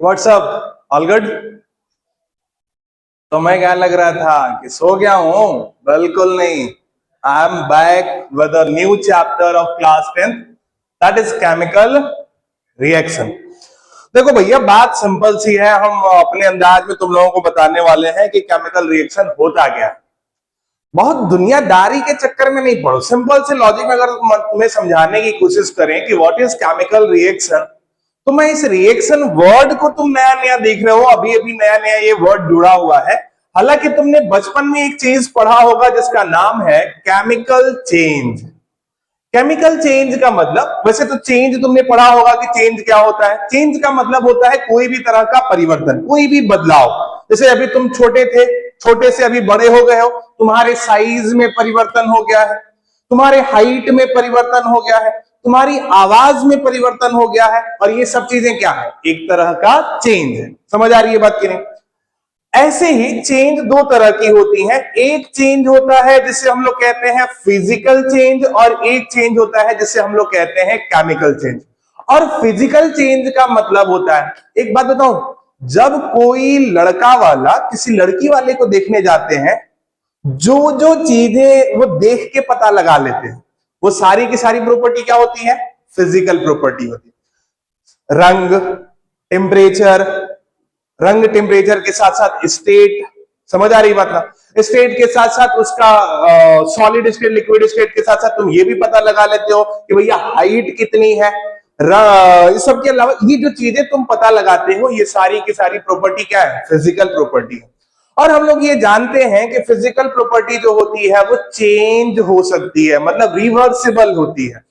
WhatsApp all good. तो मैं क्या लग रहा था कि सो गया हूं? बिल्कुल नहीं। I am back with a new chapter of class 10th, that is chemical reaction. देखो भैया, बात सिंपल सी है। हम अपने अंदाज में तुम लोगों को बताने वाले हैं कि केमिकल रिएक्शन होता क्या है। बहुत दुनियादारी के चक्कर में नहीं पड़ो। सिंपल से लॉजिक में अगर तुम्हें समझाने की कोशिश करें कि व्हाट इज केमिकल रिएक्शन, तो मैं इस रिएक्शन वर्ड को तुम नया नया देख रहे हो, अभी अभी नया नया ये वर्ड जुड़ा हुआ है। हालांकि तुमने बचपन में एक चीज पढ़ा होगा जिसका नाम है केमिकल चेंज। केमिकल चेंज का मतलब, वैसे तो चेंज तुमने पढ़ा होगा कि चेंज क्या होता है। चेंज का मतलब होता है कोई भी तरह का परिवर्तन, कोई भी बदलाव। जैसे अभी तुम छोटे थे, छोटे से अभी बड़े हो गए हो, तुम्हारे साइज में परिवर्तन हो गया है, तुम्हारे हाइट में परिवर्तन हो गया है, तुम्हारी आवाज में परिवर्तन हो गया है, और ये सब चीजें क्या है? एक तरह का चेंज है। समझ आ रही है बात की नहीं? ऐसे ही चेंज दो तरह की होती है। एक चेंज होता है जिसे हम लोग कहते हैं फिजिकल चेंज, और एक चेंज होता है जिसे हम लोग कहते हैं केमिकल चेंज। और फिजिकल चेंज का मतलब होता है, एक बात बताऊं, जब कोई लड़का वाला किसी लड़की वाले को देखने जाते हैं, जो जो चीजें वो देख के पता लगा लेते हैं, वो सारी की सारी प्रॉपर्टी क्या होती है? फिजिकल प्रॉपर्टी होती है। रंग, टेम्परेचर, रंग टेम्परेचर के साथ साथ स्टेट, समझ आ रही बात ना? स्टेट के साथ साथ उसका सॉलिड स्टेट, लिक्विड स्टेट के साथ साथ तुम ये भी पता लगा लेते हो कि भैया हाइट कितनी है। इस सब के अलावा ये जो चीजें तुम पता लगाते हो, ये सारी की सारी प्रॉपर्टी क्या है? फिजिकल प्रॉपर्टी है। और हम लोग ये जानते हैं कि फिजिकल प्रॉपर्टी जो होती है वो चेंज हो सकती है, मतलब रिवर्सिबल होती है।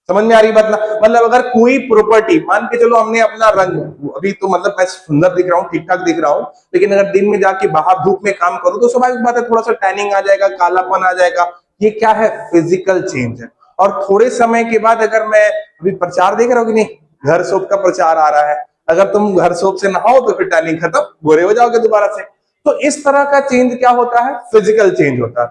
समझ में आ रही बात ना? मतलब अगर कोई प्रॉपर्टी, मान के चलो हमने अपना रंग, अभी तो मतलब मैं सुंदर दिख रहा हूँ, ठीक ठाक दिख रहा हूँ, लेकिन अगर दिन में जाके बाहर धूप में काम करूं तो स्वाभाविक बात है थोड़ा सा टैनिंग आ जाएगा, कालापन आ जाएगा। ये क्या है? फिजिकल चेंज है। और थोड़े समय के बाद, अगर मैं अभी प्रचार देख रहा हूँ कि नहीं, घर सोप का प्रचार आ रहा है, अगर तुम घर सोप से नहाओ तो फिर टैनिंग खत्म, गोरे हो जाओगे दोबारा से। तो इस तरह का चेंज क्या होता है? फिजिकल चेंज होता है।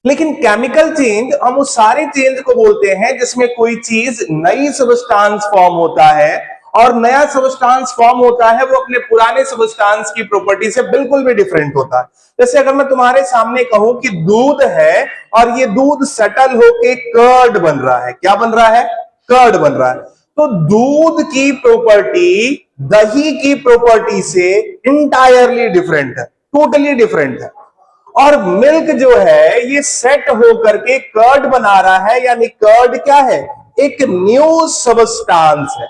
लेकिन केमिकल चेंज, हम उस सारे चेंज को बोलते हैं जिसमें कोई चीज नई सबस्टांस फॉर्म होता है, और नया सबस्टांस फॉर्म होता है वो अपने पुराने सबस्टांस की प्रॉपर्टी से बिल्कुल भी डिफरेंट होता है। जैसे अगर मैं तुम्हारे सामने कहूं कि दूध है, और ये दूध सेटल होके कर्ड बन रहा है। क्या बन रहा है? कर्ड बन रहा है। तो दूध की प्रॉपर्टी दही की प्रॉपर्टी से इंटायरली डिफरेंट है, टोटली डिफरेंट है। और मिल्क जो है ये सेट होकर के कर्ड बना रहा है, यानी कर्ड क्या है? एक न्यू सबस्टांस है।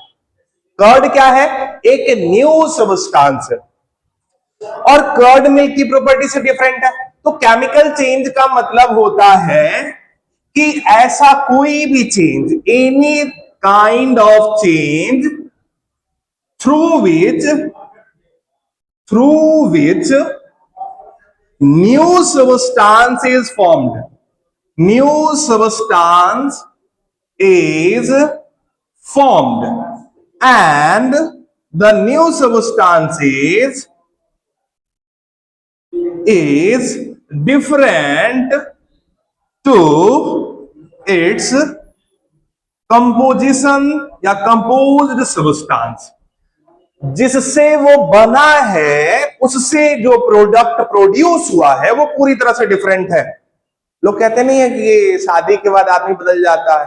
कर्ड क्या है? एक न्यू सबस्टांस है। और कर्ड मिल्क की प्रॉपर्टी से डिफरेंट है। तो केमिकल चेंज का मतलब होता है कि ऐसा कोई भी change, any kind of change through which new substance is formed. New substance is formed, and the new substance is different to its composition या composed substance। जिससे वो बना है, उससे जो प्रोडक्ट प्रोड्यूस हुआ है वो पूरी तरह से डिफरेंट है। लोग कहते नहीं है कि ये शादी के बाद आदमी बदल जाता है।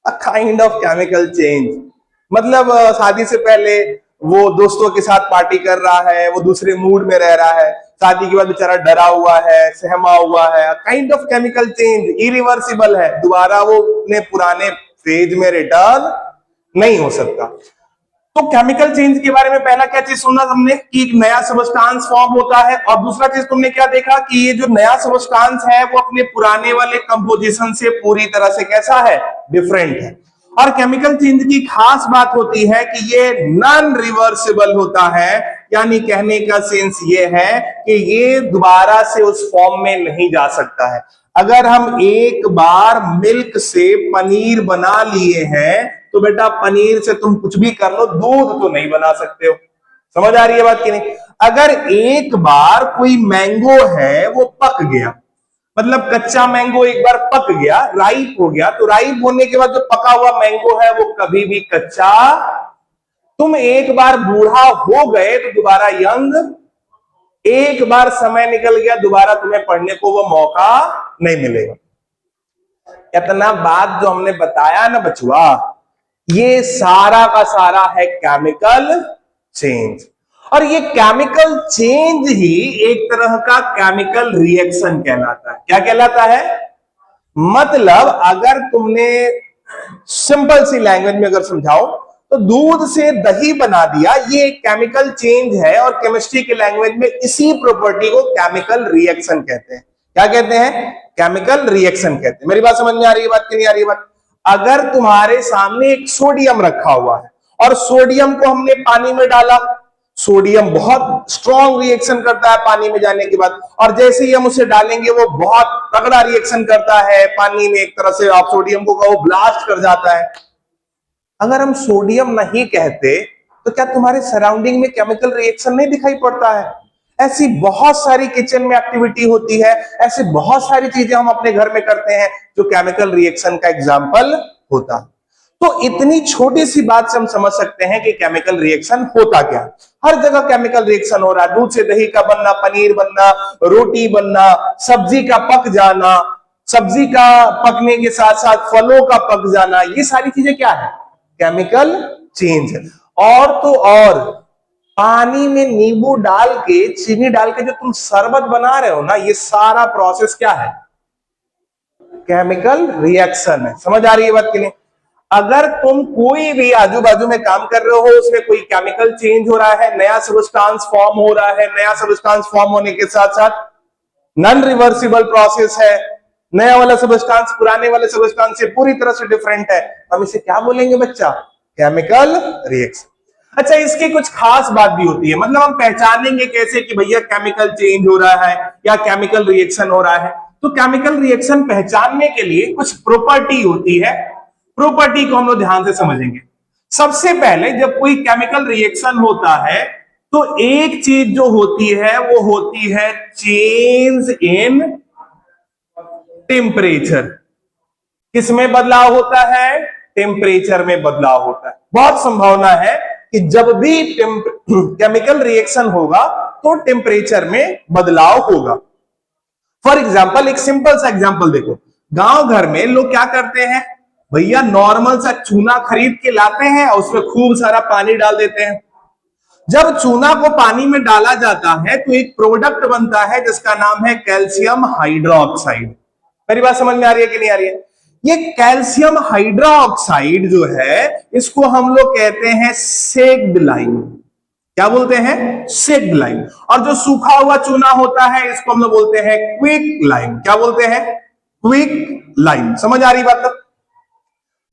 A kind of chemical change, मतलब शादी से पहले वो दोस्तों के साथ पार्टी कर रहा है, वो दूसरे मूड में रह रहा है, शादी के बाद बेचारा डरा हुआ है, सहमा हुआ है। Kind of chemical change, irreversible है, दोबारा वो अपने पुराने फेज में रिटर्न नहीं हो सकता। तो केमिकल चेंज के बारे में पहला क्या चीज सुनना हमने कि एक नया सबस्टांस फॉर्म होता है, और दूसरा चीज तुमने क्या देखा कि ये जो नया सबस्टांस है वो अपने पुराने वाले कंपोजिशन से पूरी तरह से कैसा है? डिफरेंट है। और केमिकल चेंज की खास बात होती है कि ये नॉन रिवर्सिबल होता है, यानी कहने का सेंस ये है कि ये दोबारा से उस फॉर्म में नहीं जा सकता है। अगर हम एक बार मिल्क से पनीर बना लिए हैं, तो बेटा पनीर से तुम कुछ भी कर लो, दूध तो नहीं बना सकते हो। समझ आ रही है बात की नहीं? अगर एक बार कोई मैंगो है वो पक गया, मतलब कच्चा मैंगो एक बार पक गया, राइप हो गया, तो राइप होने के बाद जो पका हुआ मैंगो है वो कभी भी कच्चा तुम एक बार बूढ़ा हो गए तो दोबारा यंग, एक बार समय निकल गया दोबारा तुम्हें पढ़ने को वो मौका नहीं मिलेगा। इतना बात जो हमने बताया ना बचुआ, ये सारा का सारा है केमिकल चेंज। और ये केमिकल चेंज ही एक तरह का केमिकल रिएक्शन कहलाता है। क्या कहलाता है? मतलब अगर तुमने सिंपल सी लैंग्वेज में अगर समझाओ तो दूध से दही बना दिया, ये एक केमिकल चेंज है। और केमिस्ट्री की लैंग्वेज में इसी प्रॉपर्टी को केमिकल रिएक्शन कहते हैं। क्या कहते हैं? केमिकल रिएक्शन कहते हैं। मेरी बात समझ में आ रही है बात कि नहीं आ रही है बात? अगर तुम्हारे सामने एक सोडियम रखा हुआ है और सोडियम को हमने पानी में डाला, सोडियम बहुत स्ट्रॉन्ग रिएक्शन करता है पानी में जाने के बाद, और जैसे ही हम उसे डालेंगे वो बहुत तगड़ा रिएक्शन करता है पानी में, एक तरह से आप सोडियम को कहो ब्लास्ट कर जाता है। अगर हम सोडियम नहीं कहते तो क्या तुम्हारे सराउंडिंग में केमिकल रिएक्शन नहीं दिखाई पड़ता है? ऐसी बहुत सारी किचन में एक्टिविटी होती है, ऐसी बहुत सारी चीजें हम अपने घर में करते हैं जो केमिकल रिएक्शन का एग्जाम्पल होता है। तो इतनी छोटी सी बात से हम समझ सकते हैं कि केमिकल रिएक्शन होता क्या। हर जगह केमिकल रिएक्शन हो रहा है। दूध से दही का बनना, पनीर बनना, रोटी बनना, सब्जी का पक जाना, सब्जी का पकने के साथ साथ फलों का पक जाना, ये सारी चीजें क्या है? केमिकल चेंज है। और तो और पानी में नींबू डाल के, चीनी डाल के जो तुम शरबत बना रहे हो ना, ये सारा प्रोसेस क्या है? केमिकल रिएक्शन है। समझ आ रही है बात कि नहीं? अगर तुम कोई भी आजू बाजू में काम कर रहे हो, उसमें कोई केमिकल चेंज हो रहा है, नया सब्सटेंस फॉर्म हो रहा है, नया सब्सटेंस फॉर्म होने के साथ साथ नॉन रिवर्सिबल प्रोसेस है, नया वाला सब्सटेंस पुराने वाले सब्सटेंस से पूरी तरह से डिफरेंट है, हम इसे क्या बोलेंगे बच्चा? Chemical reaction. अच्छा, इसकी कुछ खास बात भी होती है। मतलब हम पहचानेंगे कैसे कि भैया केमिकल चेंज हो रहा है या केमिकल रिएक्शन हो रहा है? तो केमिकल रिएक्शन पहचानने के लिए कुछ प्रॉपर्टी होती है। प्रॉपर्टी को हम लोग ध्यान से समझेंगे। सबसे पहले जब कोई केमिकल रिएक्शन होता है तो एक चीज जो होती है वो होती है चेंज इन टेम्परेचर। किसमें बदलाव होता है? टेम्परेचर में बदलाव होता है। बहुत संभावना है कि जब भी केमिकल रिएक्शन होगा तो टेम्परेचर में बदलाव होगा। फॉर एग्जाम्पल, एक सिंपल सा एग्जाम्पल देखो। गांव घर में लोग क्या करते हैं भैया? नॉर्मल सा चूना खरीद के लाते हैं और उसमें खूब सारा पानी डाल देते हैं। जब चूना को पानी में डाला जाता है तो एक प्रोडक्ट बनता है जिसका नाम है कैल्शियम हाइड्रोक्साइड। मेरी बात समझ में आ रही है कि नहीं आ रही है? ये कैल्शियम हाइड्रोक्साइड जो है, इसको हम लोग कहते हैं सेग्ड लाइम। क्या बोलते हैं? सेग्ड लाइम। और जो सूखा हुआ चूना होता है इसको हम लोग बोलते हैं क्विक लाइम। क्या बोलते हैं? Quick lime. समझ आ रही बात?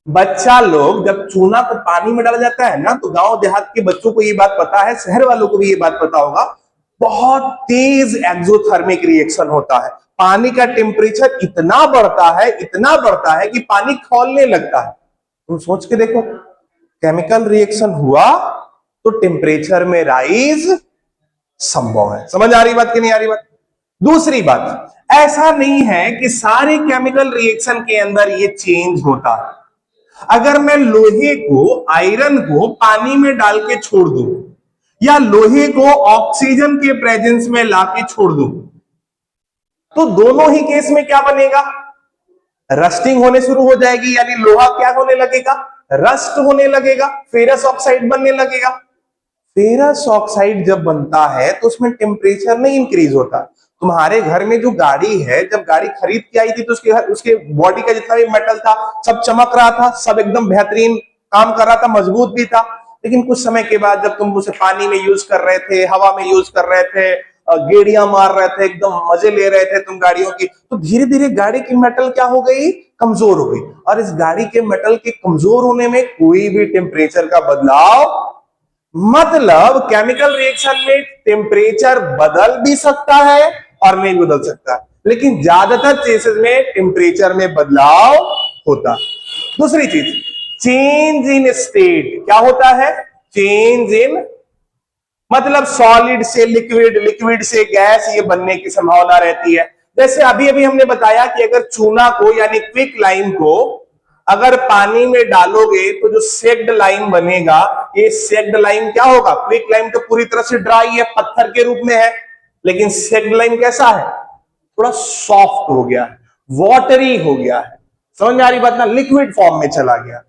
बच्चा लोग जब चूना को पानी में डाला जाता है ना, तो गांव देहात के बच्चों को ये बात पता है, शहर वालों को भी ये बात पता होगा, बहुत तेज एक्सोथर्मिक रिएक्शन होता है। पानी का टेम्परेचर इतना बढ़ता है कि पानी खौलने लगता है। तुम सोच के देखो, केमिकल रिएक्शन हुआ तो टेम्परेचर में राइज संभव है। समझ आ रही बात कि नहीं आ रही बात? दूसरी बात, ऐसा नहीं है कि सारे केमिकल रिएक्शन के अंदर ये चेंज होता है। अगर मैं लोहे को, आयरन को पानी में डाल के छोड़ दूं या लोहे को ऑक्सीजन के प्रेजेंस में लाके छोड़ दूं, तो दोनों ही केस में क्या बनेगा? रस्टिंग होने शुरू हो जाएगी, यानी लोहा क्या होने लगेगा? रस्ट होने लगेगा, फेरस ऑक्साइड बनने लगेगा। फेरस ऑक्साइड जब बनता है तो उसमें टेम्परेचर नहीं इंक्रीज होता। तुम्हारे घर में जो गाड़ी है, जब गाड़ी खरीद के आई थी तो उसके बॉडी का जितना भी मेटल था सब चमक रहा था, सब एकदम बेहतरीन काम कर रहा था, मजबूत भी था। लेकिन कुछ समय के बाद जब तुम उसे पानी में यूज कर रहे थे, हवा में यूज कर रहे थे, गेड़ियां मार रहे थे, एकदम मजे ले रहे थे तुम गाड़ियों की, तो धीरे धीरे गाड़ी की मेटल क्या हो गई? कमजोर हो गई। और इस गाड़ी के मेटल के कमजोर होने में कोई भी टेम्परेचर का बदलाव, मतलब केमिकल रिएक्शन में टेम्परेचर बदल भी सकता है और नहीं बदल सकता, लेकिन ज्यादातर केसेस में टेम्परेचर में बदलाव होता है। दूसरी चीज, चेंज इन स्टेट। क्या होता है? चेंज इन, मतलब सॉलिड से लिक्विड, लिक्विड से गैस, ये बनने की संभावना रहती है। जैसे अभी अभी हमने बताया कि अगर चूना को यानी क्विक लाइम को अगर पानी में डालोगे तो जो सेक्ड लाइम बनेगा, ये सेक्ड लाइम क्या होगा? क्विक लाइम तो पूरी तरह से ड्राई है, पत्थर के रूप में है, लेकिन सेक्ड लाइम कैसा है? थोड़ा सॉफ्ट हो गया है, वाटरी हो गया है। समझ में आ रही बात ना? लिक्विड फॉर्म में चला गया।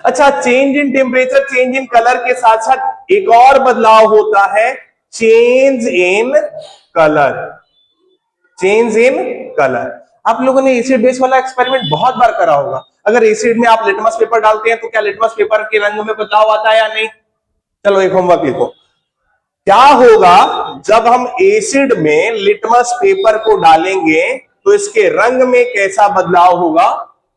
अच्छा, change in temperature, change in colour के साथ साथ एक और बदलाव होता है, change in colour. Change in colour. आप लोगों ने एसिड बेस वाला एक्सपेरिमेंट बहुत बार करा होगा। अगर एसिड में आप लिटमस पेपर डालते हैं तो क्या लिटमस पेपर के रंग में बदलाव आता है या नहीं? चलो एक होमवर्क लिखो। क्या होगा जब हम एसिड में लिटमस पेपर को डालेंगे तो इसके रंग में कैसा बदलाव होगा?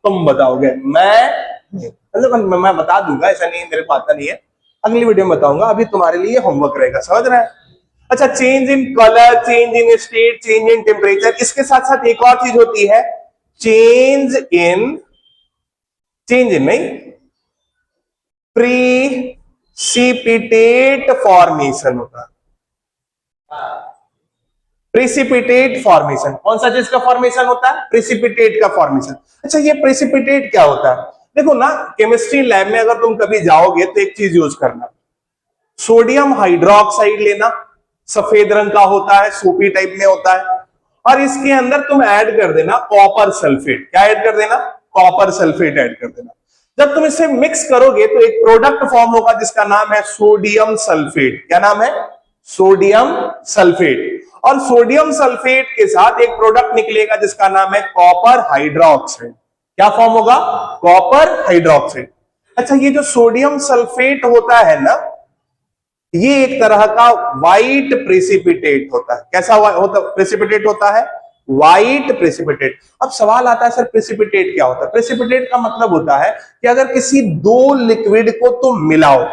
तुम बताओगे, मैं बता दूंगा, ऐसा नहीं मेरे को आता नहीं है, अगली वीडियो में बताऊंगा, अभी तुम्हारे लिए होमवर्क रहेगा। समझ रहे हैं? अच्छा, change in colour, change in state, change in temperature, इसके साथ साथ एक और चीज होती है, चेंज इन नहीं, प्रीसिपिटेट फॉर्मेशन होता है। प्रेसिपिटेट फॉर्मेशन, कौन सा चीज का फॉर्मेशन होता है? प्रेसिपिटेट का फॉर्मेशन। अच्छा, ये प्रेसिपिटेट क्या होता है? देखो ना, केमिस्ट्री लैब में अगर तुम कभी जाओगे तो एक चीज यूज करना, सोडियम हाइड्रोक्साइड लेना, सफेद रंग का होता है, सोपी टाइप में होता है, और इसके अंदर तुम ऐड कर देना कॉपर सल्फेट। क्या ऐड कर देना? कॉपर सल्फेट ऐड कर देना। जब तुम इसे मिक्स करोगे तो एक प्रोडक्ट फॉर्म होगा जिसका नाम है सोडियम सल्फेट। क्या नाम है? Sodium sulphate. और सोडियम सल्फेट के साथ एक प्रोडक्ट निकलेगा जिसका नाम है कॉपर हाइड्रोक्साइड। क्या फॉर्म होगा? Copper hydroxide. अच्छा, ये जो सोडियम सल्फेट होता है ना, ये एक तरह का व्हाइट प्रेसिपिटेट होता है। कैसा होता प्रेसिपिटेट होता है? White precipitate. अब सवाल आता है, सर प्रेसिपिटेट क्या होता है? प्रेसिपिटेट का मतलब होता है कि अगर किसी दो लिक्विड को तुम मिलाओ,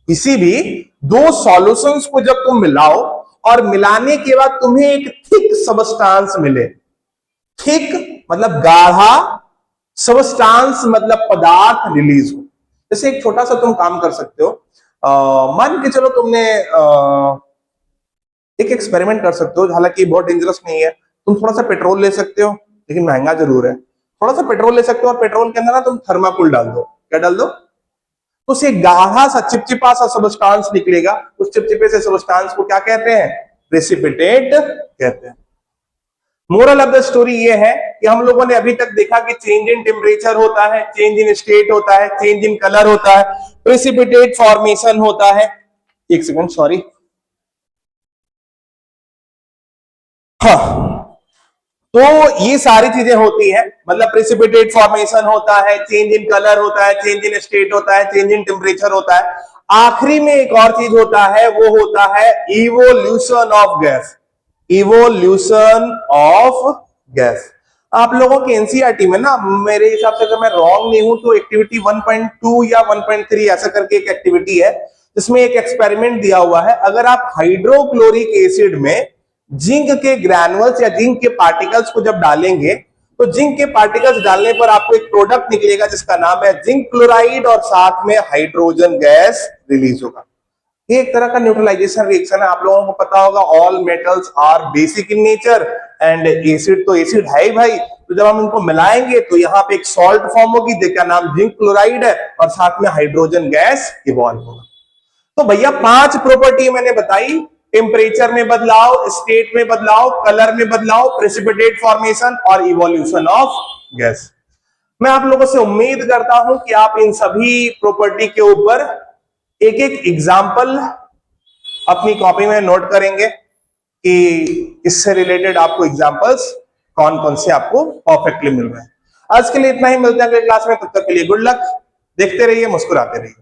किसी भी दो सॉल्यूशंस को जब तुम मिलाओ और मिलाने के बाद तुम्हें एक थिक सबस्टांस मिले, थिक मतलब गाढ़ा, सबस्टांस मतलब पदार्थ रिलीज हो। जैसे एक छोटा सा तुम काम कर सकते हो, मान के चलो तुमने एक एक्सपेरिमेंट कर सकते हो, हालांकि बहुत डेंजरस नहीं है। तुम थोड़ा सा पेट्रोल ले सकते हो, लेकिन महंगा जरूर है। थोड़ा सा पेट्रोल ले सकते हो और पेट्रोल के अंदर ना तुम थर्माकोल डाल दो। क्या डाल दो? तो उसे गाढ़ा सा चिपचिपा सा सबस्टांस निकलेगा। उस चिपचिपे से सबस्टांस को क्या कहते हैं? प्रेसिपिटेट कहते हैं। मोरल ऑफ द स्टोरी ये है कि हम लोगों ने अभी तक देखा कि चेंज इन टेम्परेचर होता है, चेंज इन स्टेट होता है, चेंज इन कलर होता है, प्रेसिपिटेट फॉर्मेशन होता है। एक सेकंड, सॉरी। हाँ, तो ये सारी चीजें होती हैं, मतलब प्रेसिपिटेट फॉर्मेशन होता है, चेंज इन कलर होता है, चेंज इन स्टेट होता है, चेंज इन टेम्परेचर होता है। आखिरी में एक और चीज होता है, वो होता है evolution of gas. Evolution of gas. आप लोगों के एनसीईआरटी में ना, मेरे हिसाब से अगर मैं रॉन्ग नहीं हूं तो एक्टिविटी 1.2 या 1.3 ऐसा करके एक एक्टिविटी है, जिसमें एक एक्सपेरिमेंट दिया हुआ है। अगर आप हाइड्रोक्लोरिक एसिड में जिंक के ग्रैनुअल्स या जिंक के पार्टिकल्स को जब डालेंगे तो जिंक के पार्टिकल्स डालने पर आपको एक प्रोडक्ट निकलेगा जिसका नाम है जिंक क्लोराइड, और साथ में हाइड्रोजन गैस रिलीज होगा। ये एक तरह का न्यूट्रलाइजेशन रिएक्शन है। आप लोगों को पता होगा, all metals are basic in nature, and acid तो एसिड है ही भाई। तो जब हम इनको मिलाएंगे तो यहाँ पे एक सॉल्ट फॉर्म होगी जिसका नाम जिंक क्लोराइड है, और साथ में हाइड्रोजन गैस इवॉल्व होगा। तो भैया 5 प्रॉपर्टी मैंने बताई, टेम्परेचर में बदलाव, स्टेट में बदलाव, कलर में बदलाव, प्रेसिपिटेट फॉर्मेशन और इवोल्यूशन ऑफ गैस। मैं आप लोगों से उम्मीद करता हूं कि आप इन सभी प्रॉपर्टी के ऊपर एक एक एग्जाम्पल अपनी कॉपी में नोट करेंगे कि इससे रिलेटेड आपको एग्जाम्पल्स कौन कौन से आपको परफेक्टली मिल रहे हैं। आज के लिए इतना ही, मिलते हैं अगले क्लास में, तब तक के लिए गुड लक। देखते रहिए, मुस्कुराते रहिए।